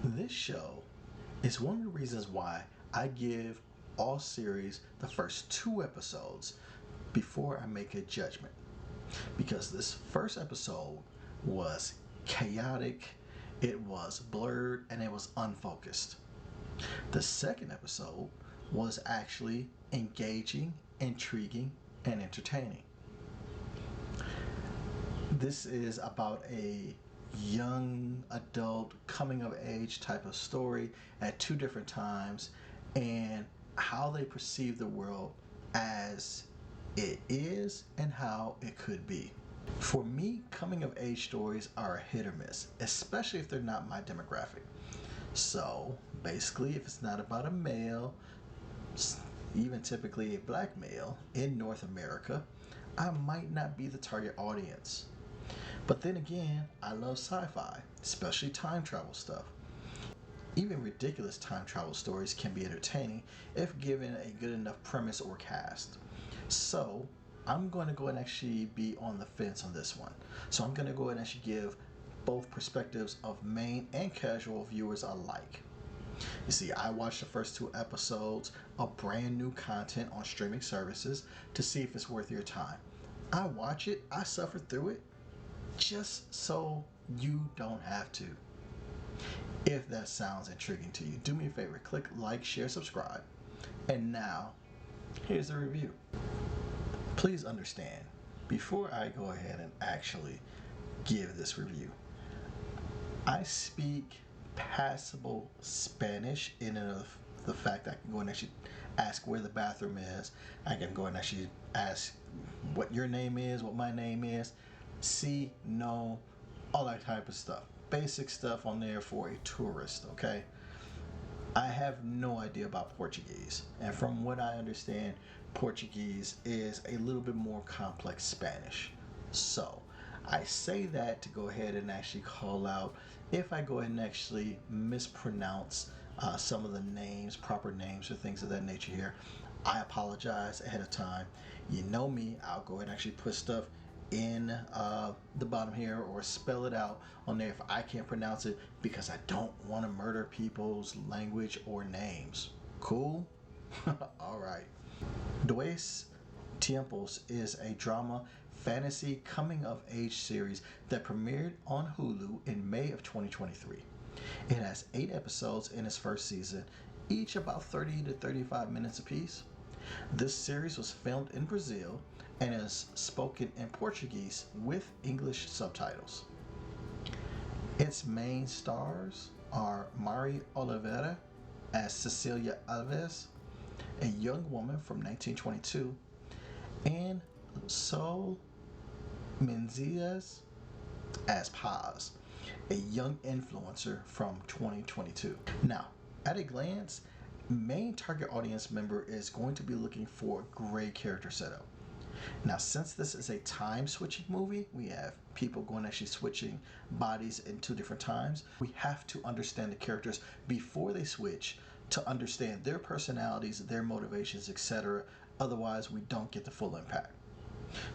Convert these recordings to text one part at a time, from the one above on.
This show is one of the reasons why I give all series the first 2 episodes before I make a judgment. Because this first episode was chaotic, it was blurred, and it was unfocused. The second episode was actually engaging, intriguing, and entertaining. This is about a young adult coming of age type of story at 2 different times and how they perceive the world as it is and how it could be. For me, coming of age stories are a hit or miss, especially if they're not my demographic. So basically, if it's not about a male, even typically a black male in North America, I might not be the target audience. But then again, I love sci-fi, especially time travel stuff. Even ridiculous time travel stories can be entertaining if given a good enough premise or cast. So I'm going to go and actually be on the fence on this one. So I'm going to go ahead and actually give both perspectives of main and casual viewers alike. You see, I watched the first 2 episodes of brand new content on streaming services to see if it's worth your time. I watch it, I suffer through it, just so you don't have to. If that sounds intriguing to you, do me a favor, click like, share, subscribe. And now, here's the review. Please understand, before I go ahead and actually give this review, I speak passable Spanish in and of the fact that I can go and actually ask where the bathroom is. I can go and actually ask what your name is, what my name is, see, no, all that type of stuff. Basic stuff on there for a tourist, okay? I have no idea about Portuguese, and from what I understand, Portuguese is a little bit more complex Spanish. So I say that to go ahead and actually call out if I go ahead and actually mispronounce some of the names, proper names, or things of that nature here. I apologize ahead of time. You know me, I'll go ahead and actually put stuff in the bottom here or spell it out on there if I can't pronounce it, because I don't want to murder people's language or names. Cool? Alright. Dois is a drama fantasy coming of age series that premiered on Hulu in May of 2023. It has 8 episodes in its first season, each about 30 to 35 minutes apiece. This series was filmed in Brazil and is spoken in Portuguese with English subtitles. Its main stars are Mari Oliveira as Cecilia Alves, a young woman from 1922, and Sol Menzies as Paz, a young influencer from 2022. Now, at a glance, main target audience member is going to be looking for a great character setup. Now, since this is a time switching movie, we have people going actually switching bodies in 2 different times. We have to understand the characters before they switch to understand their personalities, their motivations, etc. Otherwise, we don't get the full impact.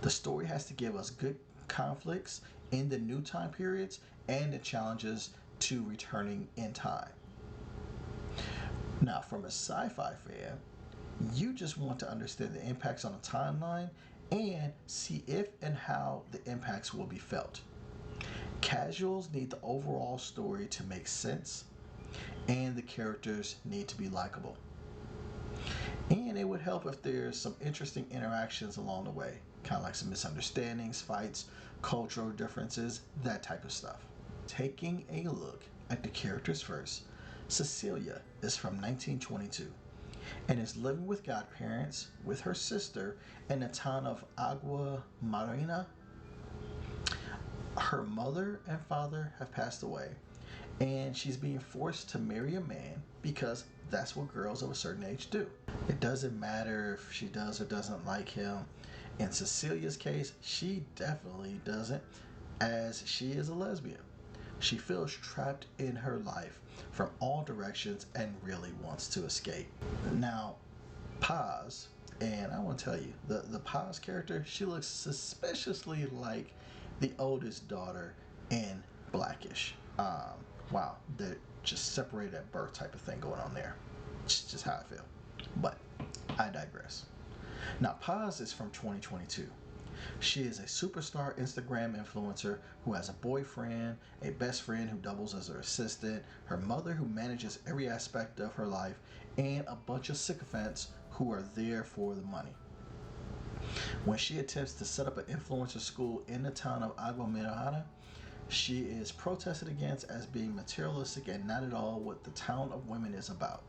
The story has to give us good conflicts in the new time periods and the challenges to returning in time. Now, from a sci-fi fan, you just want to understand the impacts on the timeline and see if and how the impacts will be felt. Casuals need the overall story to make sense, and the characters need to be likable. And it would help if there's some interesting interactions along the way, kind of like some misunderstandings, fights, cultural differences, that type of stuff. Taking a look at the characters first, Cecilia is from 1922 and is living with godparents with her sister in the town of Agua Marina. Her mother and father have passed away, and she's being forced to marry a man because that's what girls of a certain age do. It doesn't matter if she does or doesn't like him. In Cecilia's case, she definitely doesn't, as she is a lesbian. She feels trapped in her life from all directions and really wants to escape. Now, Paz, and I want to tell you, the Paz character, she looks suspiciously like the oldest daughter in Blackish. Wow, just separated at birth type of thing going on there. Just how I feel. But I digress. Now, Paz is from 2022. She is a superstar Instagram influencer who has a boyfriend, a best friend who doubles as her assistant, her mother who manages every aspect of her life, and a bunch of sycophants who are there for the money. When she attempts to set up an influencer school in the town of Agua Mirada, she is protested against as being materialistic and not at all what the town of women is about.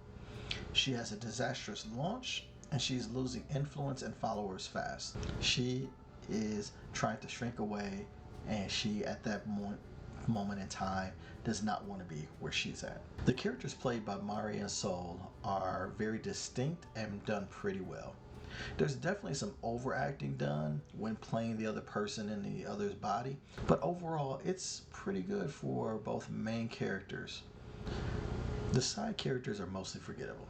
She has a disastrous launch and she's losing influence and followers fast. She is trying to shrink away, and she at that moment in time does not want to be where she's at. The characters played by Mari and Sol are very distinct and done pretty well. There's definitely some overacting done when playing the other person in the other's body, but overall it's pretty good for both main characters. The side characters are mostly forgettable,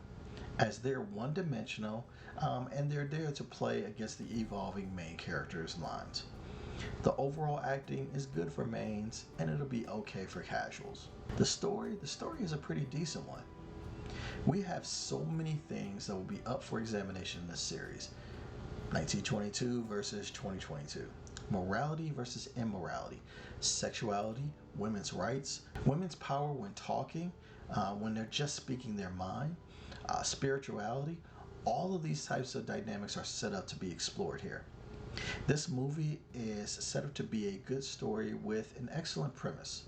as they're one-dimensional, and they're there to play against the evolving main characters' lines. The overall acting is good for mains, and it'll be okay for casuals. The story is a pretty decent one. We have so many things that will be up for examination in this series. 1922 versus 2022. Morality versus immorality. Sexuality, women's rights, women's power when talking, when they're just speaking their mind, spirituality. All of these types of dynamics are set up to be explored here. This movie is set up to be a good story with an excellent premise.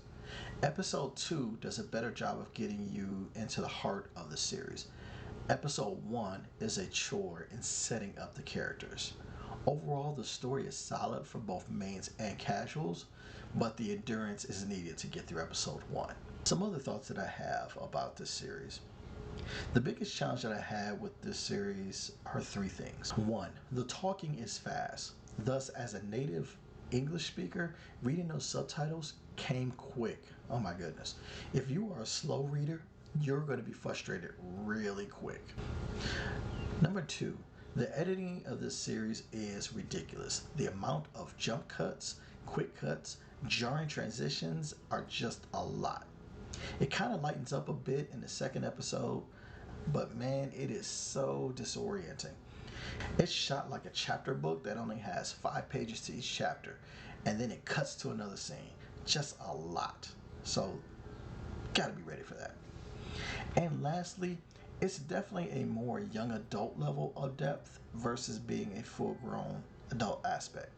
Episode 2 does a better job of getting you into the heart of the series. Episode 1 is a chore in setting up the characters. Overall, the story is solid for both mains and casuals, but the endurance is needed to get through episode 1. Some other thoughts that I have about this series. The biggest challenge that I had with this series are 3 things. 1, the talking is fast. Thus, as a native English speaker, reading those subtitles came quick. Oh my goodness. If you are a slow reader, you're going to be frustrated really quick. Number 2, the editing of this series is ridiculous. The amount of jump cuts, quick cuts, jarring transitions are just a lot. It kind of lightens up a bit in the second episode, but man, it is so disorienting. It's shot like a chapter book that only has 5 pages to each chapter, and then it cuts to another scene. Just a lot. So, gotta be ready for that. And lastly, it's definitely a more young adult level of depth versus being a full-grown adult aspect.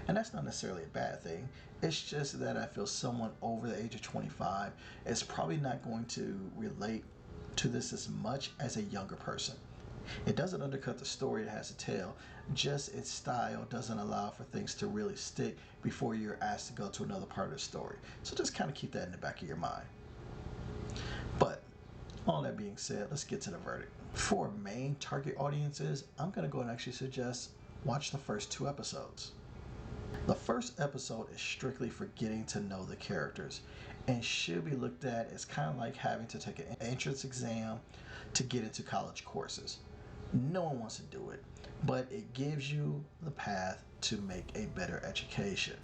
And that's not necessarily a bad thing. It's just that I feel someone over the age of 25 is probably not going to relate to this as much as a younger person. It doesn't undercut the story it has to tell, just its style doesn't allow for things to really stick before you're asked to go to another part of the story. So just kind of keep that in the back of your mind. But all that being said, let's get to the verdict. For main target audiences, I'm going to go and actually suggest watch the first 2 episodes. The first episode is strictly for getting to know the characters and should be looked at as kind of like having to take an entrance exam to get into college courses. No one wants to do it, but it gives you the path to make a better education.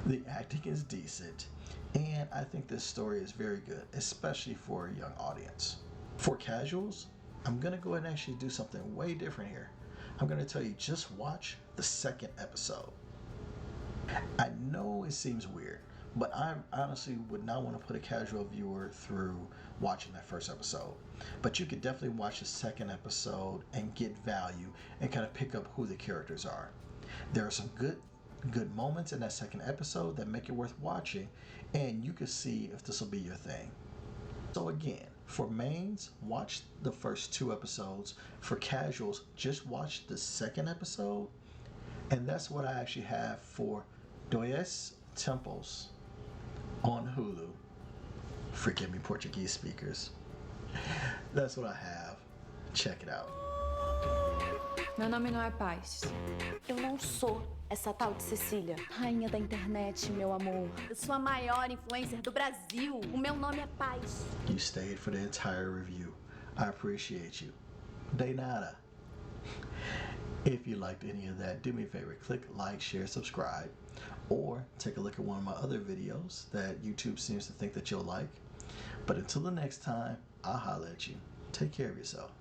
The acting is decent, and I think this story is very good, especially for a young audience. For casuals, I'm going to go ahead and actually do something way different here. I'm going to tell you just watch the second episode. I know it seems weird, but I honestly would not want to put a casual viewer through watching that first episode. But you could definitely watch the second episode and get value and kind of pick up who the characters are. There are some good moments in that second episode that make it worth watching, and you can see if this will be your thing. So again, for mains, watch the first 2 episodes. For casuals, just watch the second episode. And that's what I actually have for Dois Tempos on Hulu. Forgive me, Portuguese speakers. That's what I have. Check it out. Meu nome não é Paz. Eu não sou essa tal de Cecília, rainha da internet, meu amor. Eu sou a maior influencer do Brasil. O meu nome é Paz. You stayed for the entire review. I appreciate you. De nada. If you liked any of that, do me a favor, click like, share, subscribe, or take a look at one of my other videos that YouTube seems to think that you'll like. But until the next time, I'll holler at you. Take care of yourself.